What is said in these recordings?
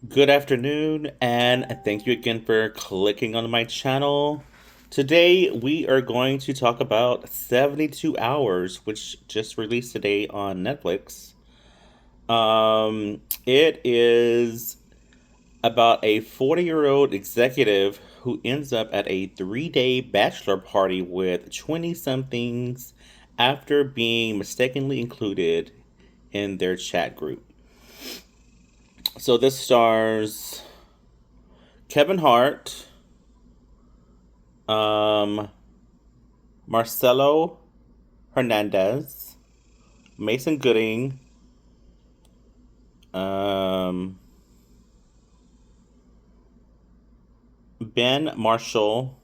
Good afternoon, and thank you again for clicking on my channel. Today, we are going to talk about 72 Hours, which just released today on Netflix. It is about a 40-year-old executive who ends up at a 3-day bachelor party with 20 somethings after being mistakenly included in their chat group. So, this stars Kevin Hart, Um, Marcelo Hernandez, Mason Gooding, um, Ben Marshall,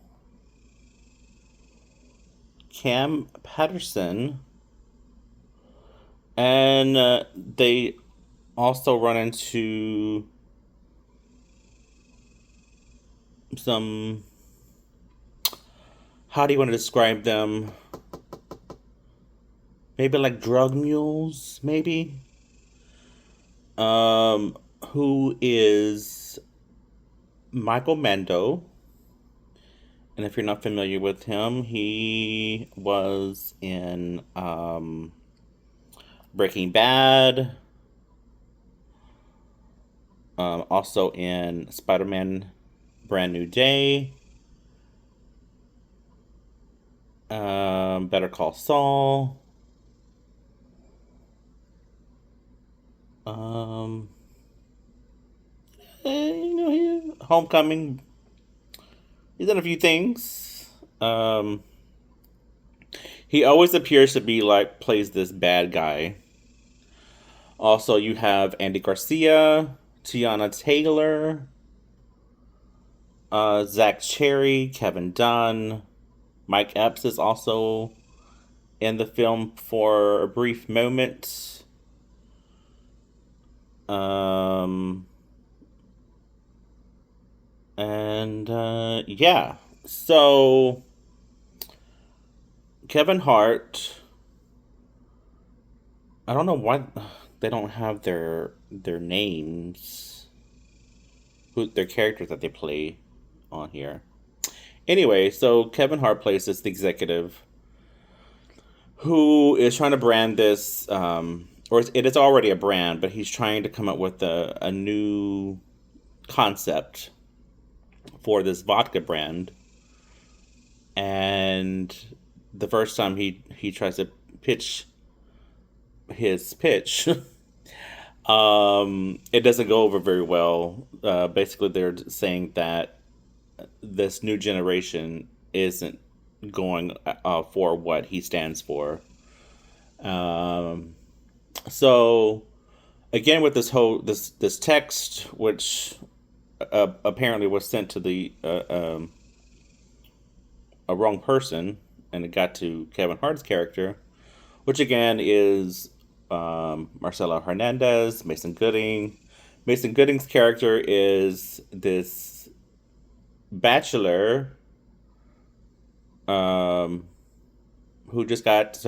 Cam Patterson, and they also run into some. How do you want to describe them? Maybe like drug mules, maybe. Who is Michael Mando? And if you're not familiar with him, he was in Breaking Bad, also in Spider Man Brand New Day, Better Call Saul, um, Homecoming. He's done a few things. He always appears to be like, plays this bad guy. Also, you have Andy Garcia, Tiana Taylor, Zach Cherry, Kevin Dunn. Mike Epps is also in the film for a brief moment. Um, and yeah, so Kevin Hart. I don't know why they don't have their names, who their characters that they play on here. Anyway, so Kevin Hart plays this executive who is trying to brand this, or it is already a brand, but he's trying to come up with a new concept for this vodka brand. And the first time he tries to pitch his pitch, it doesn't go over very well. Basically, they're saying that this new generation isn't going for what he stands for. Um, so again, with this text, which apparently was sent to the a wrong person, and it got to Kevin Hart's character, which again is Marcelo Hernandez, Mason Gooding. Mason Gooding's character is this bachelor um, who just got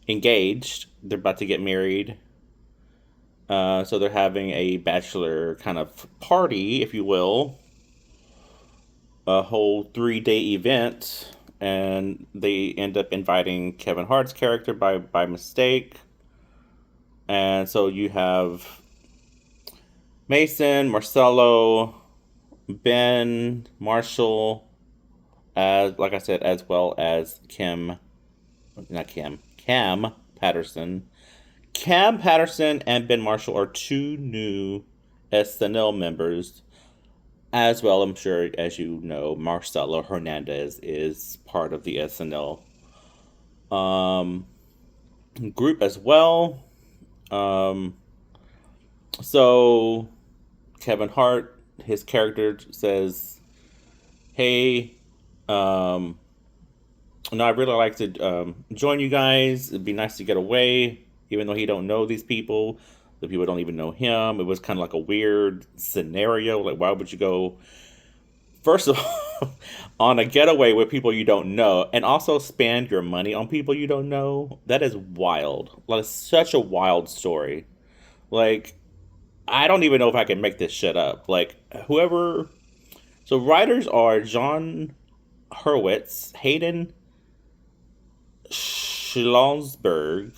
engaged. They're about to get married. So they're having a bachelor kind of party, if you will, a whole 3-day event, and they end up inviting Kevin Hart's character by mistake. And so you have Mason, Marcelo, Ben, Marshall, as like I said, as well as Cam Patterson. Cam Patterson and Ben Marshall are two new SNL members. As well, I'm sure, as you know, Marcelo Hernandez is part of the SNL um, group as well. Um, so Kevin Hart, his character says, "Hey, um, no, I'd really like to join you guys. It'd be nice to get away, even though he don't know these people. The people don't even know him. It was kind of like a weird scenario. Like, why would you go first of all on a getaway with people you don't know, and also spend your money on people you don't know? That is wild. Like, such a wild story. Like, I don't even know if I can make this shit up. Like whoever. So writers are John Hurwitz, Hayden Schlosberg,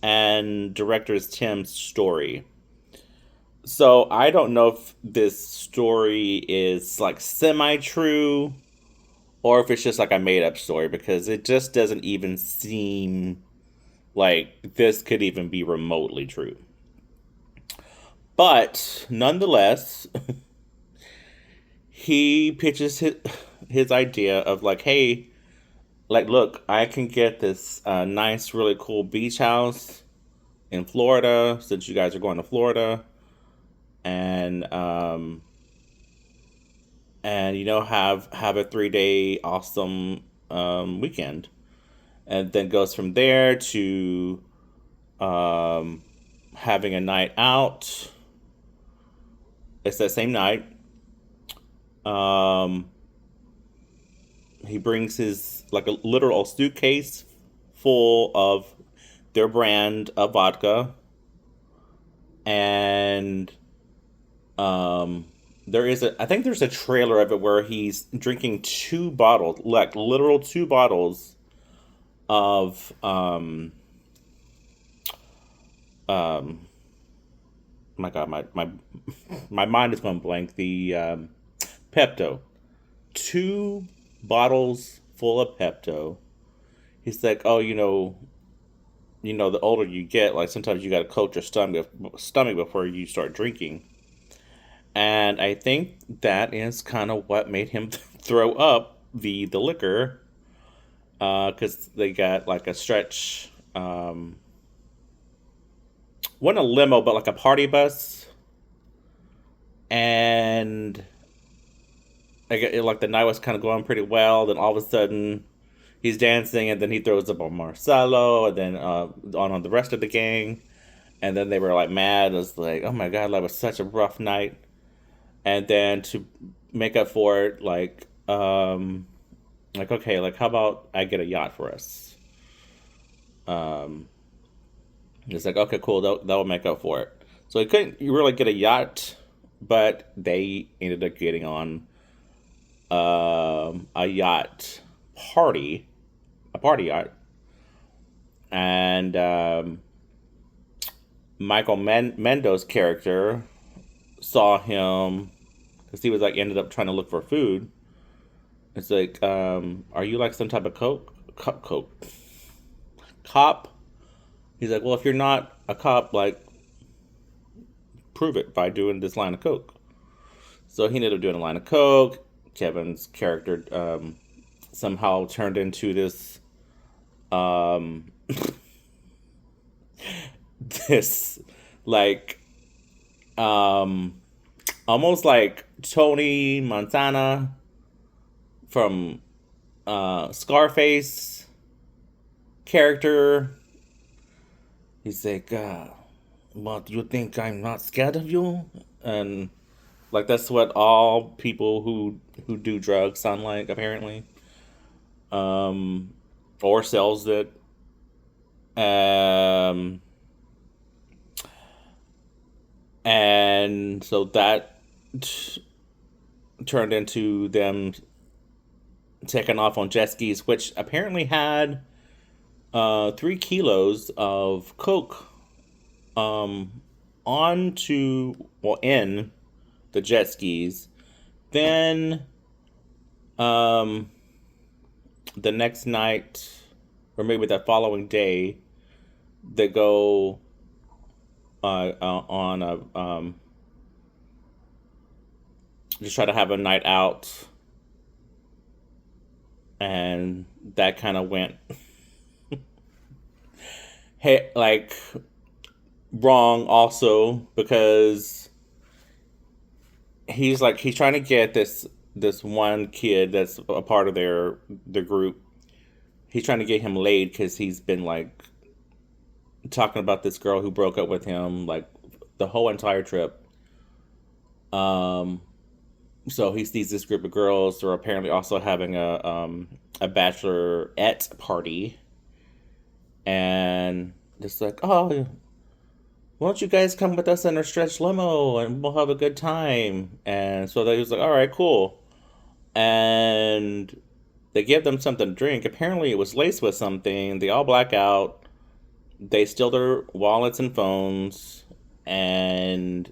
and director is Tim Story. So I don't know if this story is like semi true or if it's just like a made up story because it just doesn't even seem like this could even be remotely true. But nonetheless, he pitches his idea of like, hey, like, look, I can get this nice, really cool beach house in Florida since you guys are going to Florida, and have a 3 day awesome weekend, and then goes from there to um, having a night out. It's that same night. Um, he brings his like a literal suitcase full of their brand of vodka, and um, there is a I think there's a trailer of it where he's drinking 2 bottles, like literal 2 bottles of um my god my mind is going blank. The Pepto, 2 bottles full of Pepto. He's like, oh, the older you get, like sometimes you got to coat your stomach before you start drinking. And I think that is kind of what made him throw up the liquor, because they got like a stretch, wasn't a limo, but like a party bus, and like the night was kind of going pretty well. Then all of a sudden, he's dancing, and then he throws up on Marcelo, and then on the rest of the gang, and then they were like mad. It was like, oh my god, that was such a rough night. And then to make up for it, like okay, like how about I get a yacht for us? Um, it's like okay, cool, that'll make up for it. So he couldn't really get a yacht, but they ended up getting on a yacht party, a party yacht, and Michael Mendo's character saw him because he was like ended up trying to look for food. It's like, are you like some type of coke cop? He's like, well, if you're not a cop, like, prove it by doing this line of coke. So he ended up doing a line of coke. Kevin's character somehow turned into this um, this like um, almost like Tony Montana from Scarface character. He's like, "What do you think? I'm not scared of you?" And like that's what all people who do drugs sound like, apparently, um, or sells it. Um, and so that t- turned into them taking off on jet skis, which apparently had 3 kilos of coke um, onto well in the jet skis. Then um, the next night, or maybe the following day, they go on a just try to have a night out, and that kind of went hey like wrong also because he's trying to get this one kid that's a part of their group. He's trying to get him laid because he's been like talking about this girl who broke up with him like the whole entire trip. Um, so he sees this group of girls who are apparently also having a bachelorette party, and it's like, oh, won't you guys come with us in our stretch limo and we'll have a good time? And so they was like, all right, cool. And they give them something to drink. Apparently, it was laced with something. They all black out. They steal their wallets and phones, and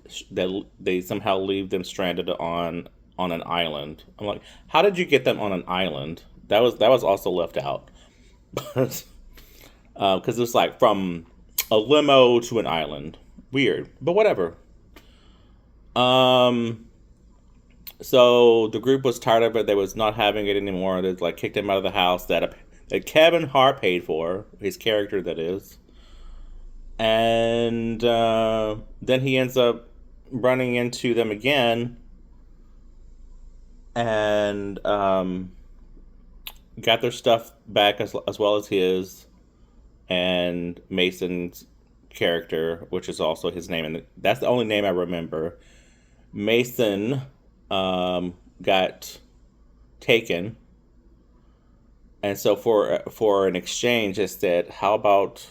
they somehow leave them stranded on an island. I'm like, how did you get them on an island? That was also left out, but because it's like from a limo to an island, weird, but whatever. Um, so the group was tired of it. They was not having it anymore. They like kicked him out of the house that Kevin Hart paid for, his character that is, and then he ends up running into them again and got their stuff back as well as his and Mason's character, which is also his name, and that's the only name I remember. Mason got taken, and so for an exchange, it said, "How about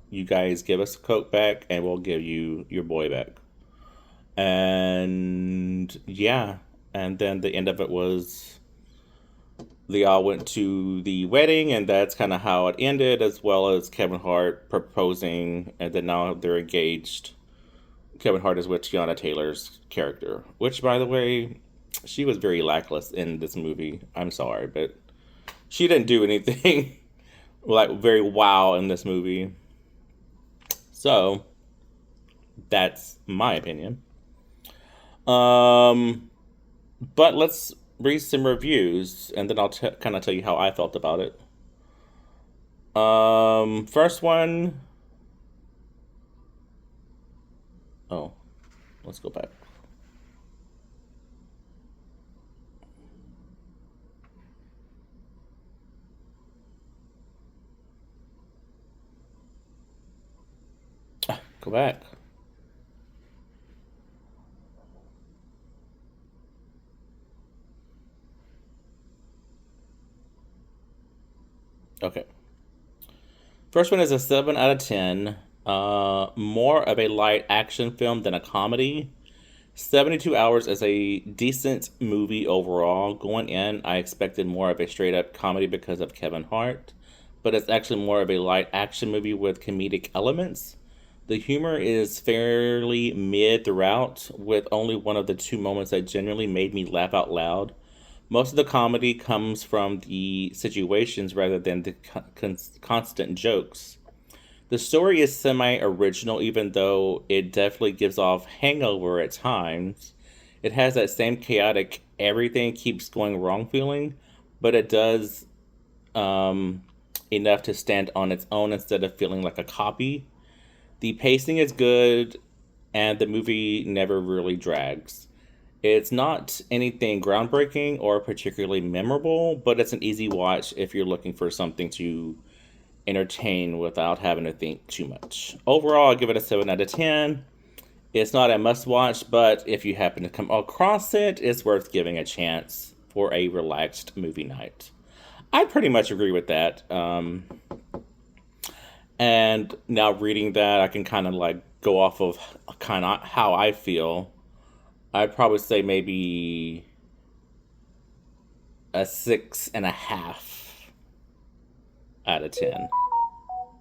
you guys give us a coat back, and we'll give you your boy back." And yeah, and then the end of it was they all went to the wedding, and that's kind of how it ended, as well as Kevin Hart proposing, and then now they're engaged. Kevin Hart is with Tiana Taylor's character, which, by the way, she was very lackluster in this movie. I'm sorry, but she didn't do anything like very wow in this movie. So that's my opinion. Um, but let's read some reviews, and then I'll kind of tell you how I felt about it. First one. Oh, let's go back. Go back. Okay. First one is a 7 out of 10. More of a light action film than a comedy. 72 Hours is a decent movie overall. Going in, I expected more of a straight up comedy because of Kevin Hart, but it's actually more of a light action movie with comedic elements. The humor is fairly mid throughout, with only one of the two moments that genuinely made me laugh out loud. Most of the comedy comes from the situations rather than the constant jokes. The story is semi original, even though it definitely gives off hangover at times. It has that same chaotic, everything keeps going wrong feeling, but it does enough to stand on its own instead of feeling like a copy. The pacing is good, and the movie never really drags. It's not anything groundbreaking or particularly memorable, but it's an easy watch if you're looking for something to entertain without having to think too much. Overall, I'll give it a 7 out of 10. It's not a must watch, but if you happen to come across it, it's worth giving a chance for a relaxed movie night. I pretty much agree with that. And now reading that, I can kind of like go off of kind of how I feel. I'd probably say maybe a 6.5 out of 10.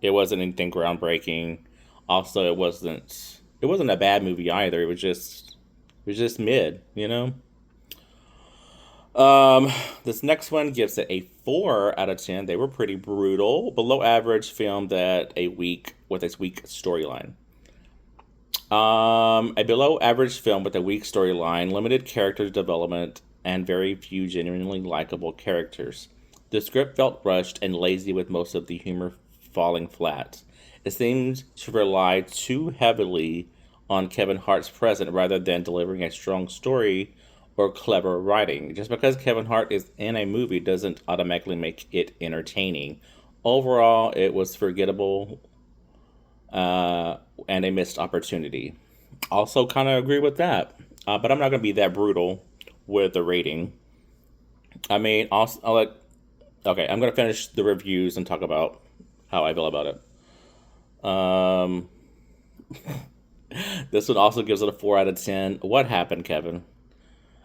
It wasn't anything groundbreaking. Also, it wasn't a bad movie either. It was just mid, you know. Um, this next one gives it a 4 out of 10. They were pretty brutal, below average film that a week with a weak storyline. A below average film with a weak storyline, limited character development, and very few genuinely likable characters. The script felt rushed and lazy with most of the humor falling flat. It seemed to rely too heavily on Kevin Hart's presence rather than delivering a strong story or clever writing. Just because Kevin Hart is in a movie doesn't automatically make it entertaining. Overall, it was forgettable uh, and a missed opportunity. Also, kind of agree with that. But I'm not going to be that brutal with the rating. I mean, also, I'll let, okay, I'm going to finish the reviews and talk about how I feel about it. Um, This one also gives it a 4 out of 10. What happened, Kevin?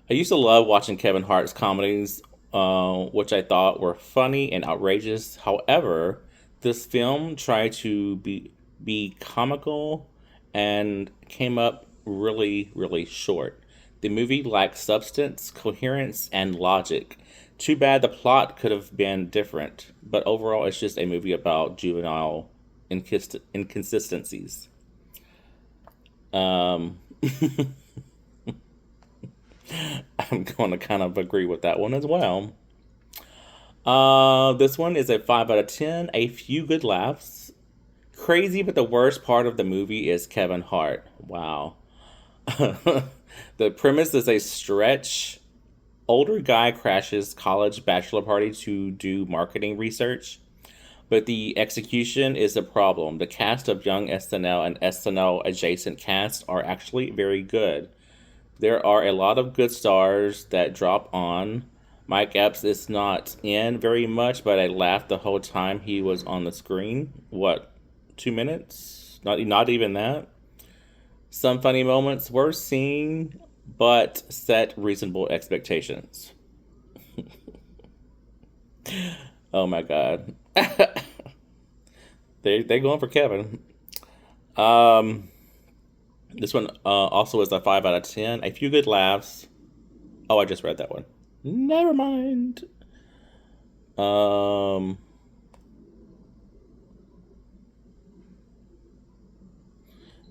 I used to love watching Kevin Hart's comedies, which I thought were funny and outrageous. However, this film tried to be comical and came up really, really short. The movie lacked substance, coherence, and logic. Too bad the plot could have been different, but overall, it's just a movie about juvenile inconsistencies. Um, I'm going to kind of agree with that one as well. This one is a 5 out of 10. A few good laughs. Crazy, but the worst part of the movie is Kevin Hart. Wow. The premise is a stretch. Older guy crashes college bachelor party to do marketing research, but the execution is the problem. The cast of young SNL and SNL adjacent casts are actually very good. There are a lot of good stars that drop on. Mike Epps is not in very much, but I laughed the whole time he was on the screen. What, 2 minutes? Not even that. Some funny moments were seen, but set reasonable expectations. Oh my god, they going for Kevin. Um, this one also is a 5 out of 10. A few good laughs. Oh, I just read that one. Never mind. Um,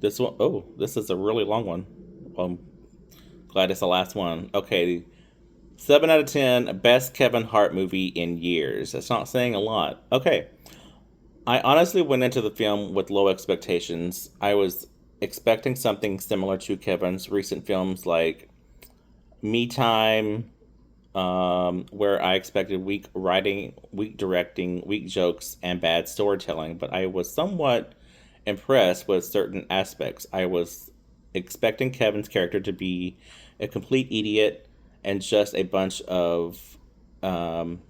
this one, oh, this is a really long one. I'm glad it's the last one. Okay, 7 out of 10. Best Kevin Hart movie in years. That's not saying a lot. Okay, I honestly went into the film with low expectations. I was expecting something similar to Kevin's recent films like Me Time, where I expected weak writing, weak directing, weak jokes, and bad storytelling, but I was somewhat impressed with certain aspects. I was expecting Kevin's character to be a complete idiot and just a bunch of. Um,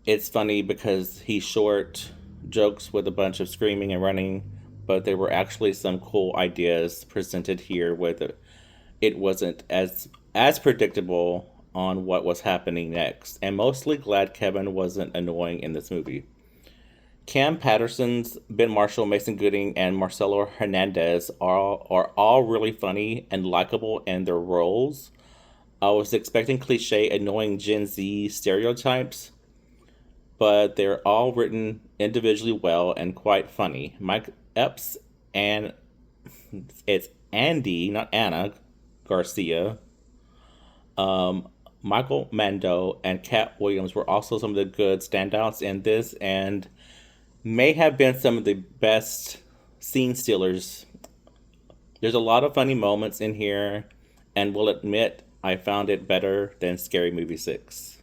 it's funny because he's short, jokes with a bunch of screaming and running, but there were actually some cool ideas presented here with it. It wasn't as predictable on what was happening next, and mostly glad Kevin wasn't annoying in this movie. Cam Patterson's Ben Marshall, Mason Gooding, and Marcelo Hernandez are all really funny and likable in their roles. I was expecting cliche, annoying Gen Z stereotypes, but they're all written individually well and quite funny. Mike Epps and it's Andy, not Anna, Garcia, um, Michael Mando, and Cat Williams were also some of the good standouts in this and may have been some of the best scene stealers. There's a lot of funny moments in here, and will admit I found it better than Scary Movie 6.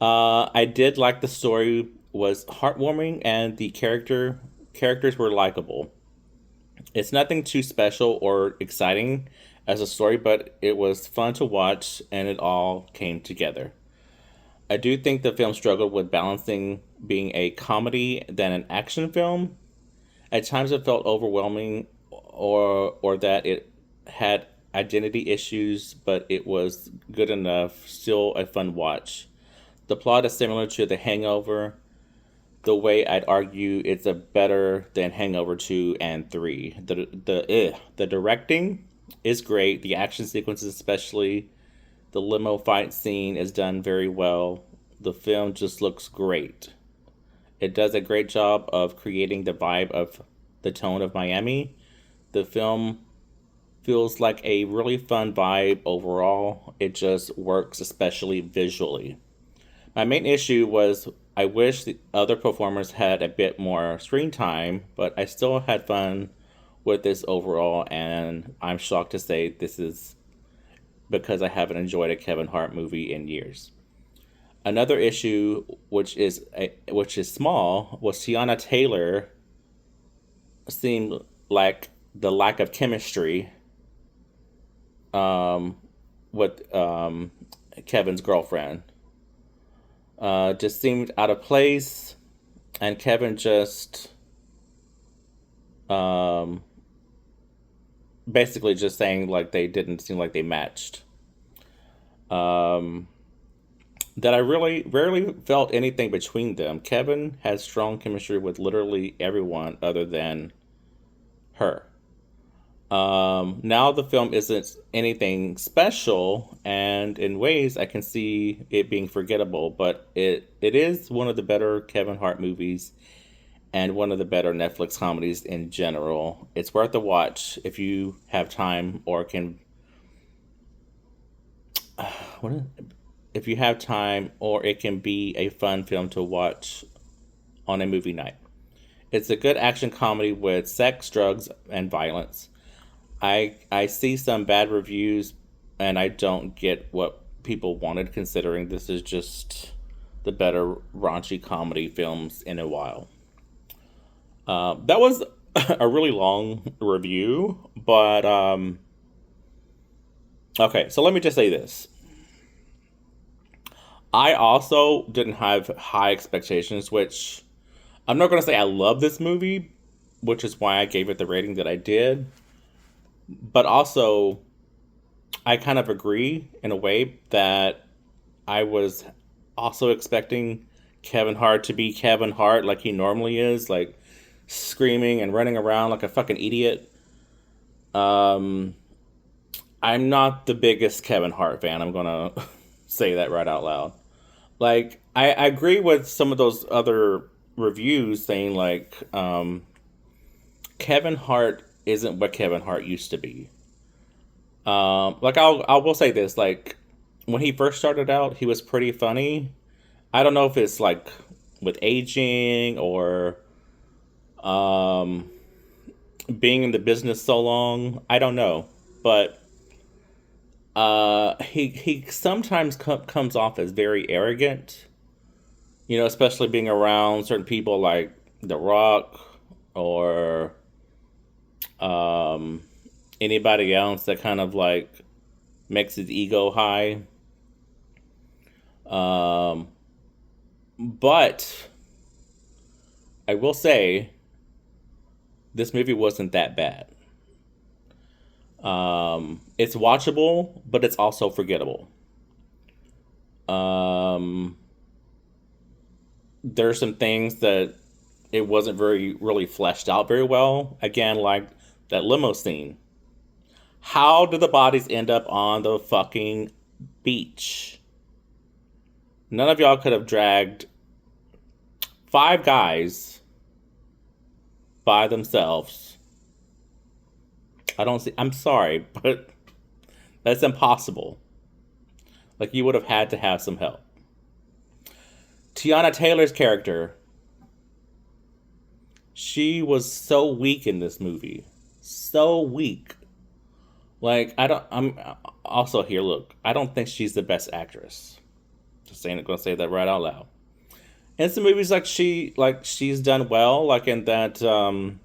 I did like the story was heartwarming and the characters were likable. It's nothing too special or exciting as a story, but it was fun to watch and it all came together. I do think the film struggled with balancing being a comedy than an action film. At times it felt overwhelming or that it had identity issues, but it was good enough, still a fun watch. The plot is similar to The Hangover, the way I'd argue it's a better than Hangover 2 and 3. The directing is great. The action sequences, especially the limo fight scene, is done very well. The film just looks great. It does a great job of creating the vibe of the tone of Miami. The film feels like a really fun vibe overall. It just works, especially visually. My main issue was I wish the other performers had a bit more screen time, but I still had fun with this overall, and I'm shocked to say this is because I haven't enjoyed a Kevin Hart movie in years. Another issue, which is small, was Tiana Taylor seemed like the lack of chemistry um, with Kevin's girlfriend. Just seemed out of place, and Kevin just Basically just saying like they didn't seem like they matched. Um, that I really rarely felt anything between them. Kevin has strong chemistry with literally everyone other than her. Now the film isn't anything special, and in ways I can see it being forgettable, but it is one of the better Kevin Hart movies and one of the better Netflix comedies in general. It's worth a watch if you have time or can. What is, if you have time, or it can be a fun film to watch on a movie night. It's a good action comedy with sex, drugs, and violence. I see some bad reviews, and I don't get what people wanted, considering this is just the better raunchy comedy films in a while. That was a really long review, but okay. So let me just say this: I also didn't have high expectations, which I'm not going to say I love this movie, which is why I gave it the rating that I did. But also, I kind of agree in a way that I was also expecting Kevin Hart to be Kevin Hart like he normally is, like screaming and running around like a fucking idiot. Um, I'm not the biggest Kevin Hart fan. I'm gonna say that right out loud. Like, I agree with some of those other reviews saying like Kevin Hart isn't what Kevin Hart used to be. Like I will say this, like when he first started out, he was pretty funny. I don't know if it's like with aging or um being in the business so long. I don't know, but he sometimes comes off as very arrogant. You know, especially being around certain people like The Rock or um anybody else that kind of like makes his ego high. Um, but I will say this movie wasn't that bad. It's watchable, but it's also forgettable. Um, there's some things that it wasn't very really fleshed out very well. Again, like that limo scene. How did the bodies end up on the fucking beach? None of y'all could have dragged five guys by themselves. I don't see. I'm sorry, but that's impossible. Like you would have had to have some help. Tiana Taylor's character, she was so weak in this movie, so weak. Like I don't. I'm also here. Look, I don't think she's the best actress. Just saying, gonna say that right out loud. And some movies she's done well, like in that um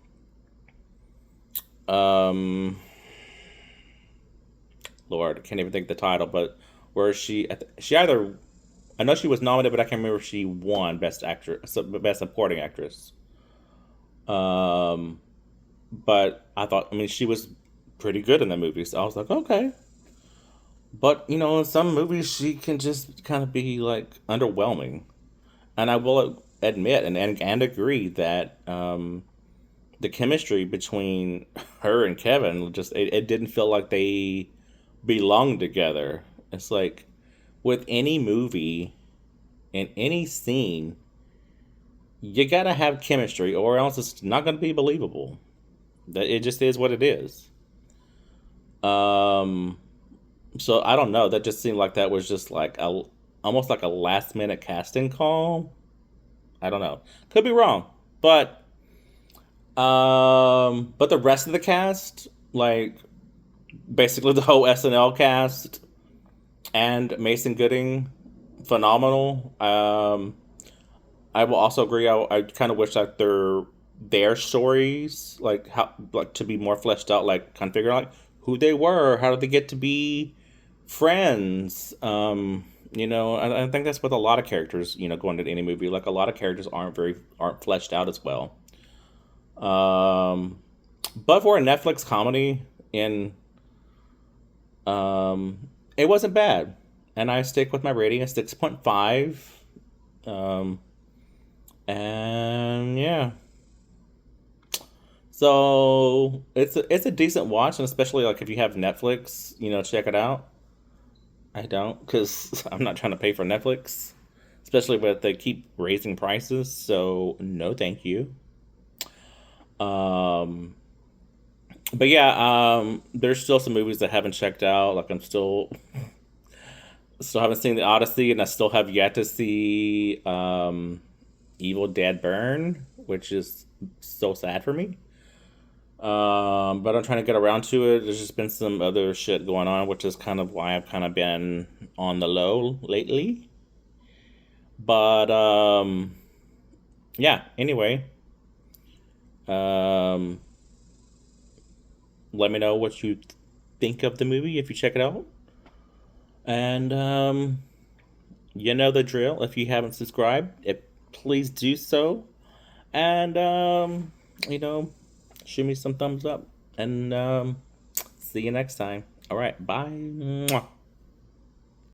Lord, I can't even think the title, but where she either I know she was nominated, but I can't remember if she won best actress, best supporting actress. Um, but I mean, she was pretty good in the movie, so I was like, okay. But you know, in some movies, she can just kind of be like underwhelming, and I will admit and agree that the chemistry between her and Kevin just it didn't feel like they belonged together. It's like with any movie in any scene, you gotta have chemistry, or else it's not gonna be believable. That it just is what it is. Um, so I don't know. That just seemed like that was just like a almost like a last minute casting call. I don't know. Could be wrong, but the rest of the cast, like basically the whole SNL cast and Mason Gooding, phenomenal. I will also agree. I kind of wish that their stories, like how like to be more fleshed out, like kind of figure out like who they were, how did they get to be friends. You know, I think that's with a lot of characters. You know, going into any movie, like a lot of characters aren't fleshed out as well. Um, But for a Netflix comedy, and it wasn't bad. And I stick with my rating at 6.5. Um, and yeah, so it's a decent watch, and especially like if you have Netflix, check it out. I don't, because I'm not trying to pay for Netflix, especially with they keep raising prices. So no, thank you. Um, but yeah, there's still some movies that I haven't checked out. Like I'm still haven't seen the Odyssey, and I still have yet to see Evil Dead Burn, which is so sad for me. But I'm trying to get around to it. There's just been some other shit going on, which is kind of why I've kind of been on the low lately. But yeah. Anyway, um, let me know what you think of the movie if you check it out, and you know the drill. If you haven't subscribed, please do so, and you know, shoot me some thumbs up, and see you next time. All right, bye. Mwah.